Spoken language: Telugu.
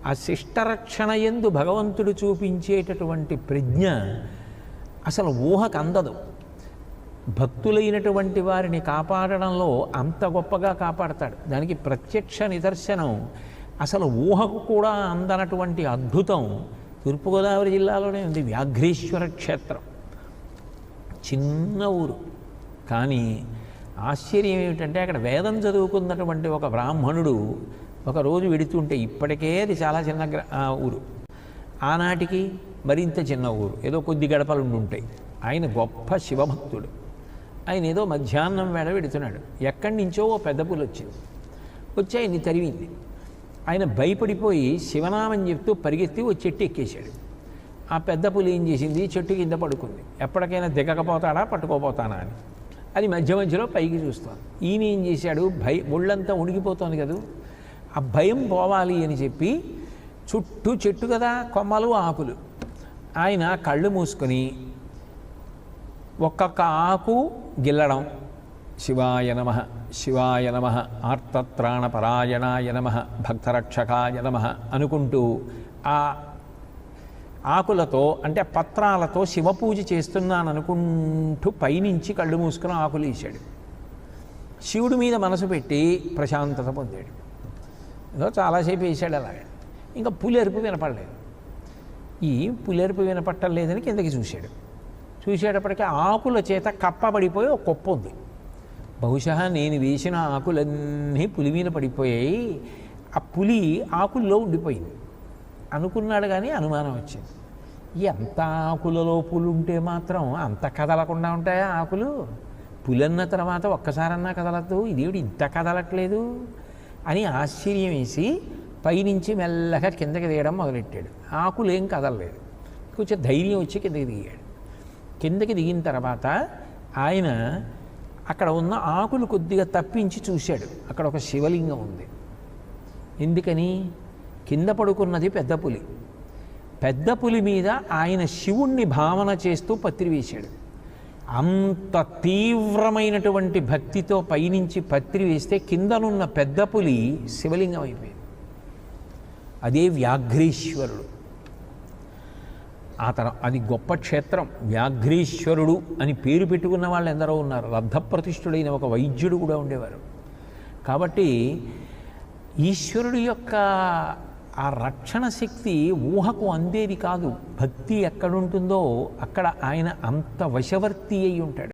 ఆ శిష్టరక్షణ యందు భగవంతుడు చూపించేటటువంటి ప్రజ్ఞ అసలు ఊహకు అందదు. భక్తులైనటువంటి వారిని కాపాడడంలో అంత గొప్పగా కాపాడతాడు. దానికి ప్రత్యక్ష నిదర్శనం అసలు ఊహకు కూడా అందనటువంటి అద్భుతం తూర్పుగోదావరి జిల్లాలోనే ఉంది. వ్యాఘ్రేశ్వర క్షేత్రం చిన్న ఊరు, కానీ ఆశ్చర్యం ఏమిటంటే అక్కడ వేదం చదువుకున్నటువంటి ఒక బ్రాహ్మణుడు ఒకరోజు వెడుతుంటే, ఇప్పటికే అది చాలా చిన్న ఊరు, ఆనాటికి మరింత చిన్న ఊరు, ఏదో కొద్ది గడపలు ఉంటాయి. ఆయన గొప్ప శివభక్తుడు. ఆయన ఏదో మధ్యాహ్నం వేళ వెడుతున్నాడు. ఎక్కడి నుంచో ఓ పెద్ద పులి వచ్చింది. వచ్చి ఆయన్ని తరివింది. ఆయన భయపడిపోయి శివనామం చెప్తూ పరిగెత్తి ఓ చెట్టు ఎక్కేశాడు. ఆ పెద్ద పులి ఏం చేసింది, చెట్టు కింద పడుకుంది. ఎప్పటికైనా దిగకపోతాడా పట్టుకోపోతానా అని. అది మధ్య మధ్యలో పైకి చూస్తాను. ఈయన ఏం చేశాడు, ఒళ్ళంతా ఉడికిపోతుంది కదా, ఆ భయం పోవాలి అని చెప్పి చుట్టూ చెట్టు కదా, కొమ్మలు ఆకులు, ఆయన కళ్ళు మూసుకొని ఒక్కొక్క ఆకు గిల్లడం, శివాయ నమః శివాయ నమః ఆర్తత్రాణపరాయణాయ నమః భక్తరక్షకాయ నమః అనుకుంటూ ఆ ఆకులతో అంటే పత్రాలతో శివపూజ చేస్తున్నాను అనుకుంటూ పైనుంచి కళ్ళు మూసుకుని ఆకులు వేసాడు. శివుడి మీద మనసు పెట్టి ప్రశాంతత పొందాడు. ఏదో చాలాసేపు వేసాడు అలాగే. ఇంకా పులెరుపు వినపడలేదు. ఈ పులెరుపు వినపట్టలేదని కిందకి చూశాడు. చూసేటప్పటికీ ఆకుల చేత కప్పబడిపోయి ఒక కుప్ప ఉంది. బహుశా నేను వేసిన ఆకులన్నీ పులి మీద పడిపోయాయి, ఆ పులి ఆకుల్లో ఉండిపోయింది అనుకున్నాడు. కానీ అనుమానం వచ్చింది, ఎంత ఆకులలో పులి ఉంటే మాత్రం అంత కదలకుండా ఉంటాయా ఆకులు? పులి అన్న తర్వాత ఒక్కసారన్నా కదలద్దు, ఇదేమిటి ఇంత కదలట్లేదు అని ఆశ్చర్యం వేసి పైనుంచి మెల్లగా కిందకి దిగడం మొదలెట్టాడు. ఆకులు ఏం కదలలేదు. కొంచెం ధైర్యం వచ్చి కిందకి దిగాడు. కిందకి దిగిన తర్వాత ఆయన అక్కడ ఉన్న ఆకులు కొద్దిగా తప్పించి చూశాడు. అక్కడ ఒక శివలింగం ఉంది. ఎందుకని? కింద పడుకున్నది పెద్ద పులి. పెద్ద పులి మీద ఆయన శివుణ్ణి భావన చేస్తూ పత్రి వేశాడు. అంత తీవ్రమైనటువంటి భక్తితో పైనుంచి పత్రి వేస్తే కిందనున్న పెద్ద పులి శివలింగం అయిపోయింది. అదే వ్యాఘ్రేశ్వరుడు. అది గొప్ప క్షేత్రం. వ్యాఘ్రేశ్వరుడు అని పేరు పెట్టుకున్న వాళ్ళు ఎందరో ఉన్నారు. లబ్ధప్రతిష్ఠుడైన ఒక వైద్యుడు కూడా ఉండేవారు. కాబట్టి ఈశ్వరుడు యొక్క ఆ రక్షణ శక్తి ఊహకు అందేది కాదు. భక్తి ఎక్కడుంటుందో అక్కడ ఆయన అంత వశవర్తి అయి ఉంటాడు.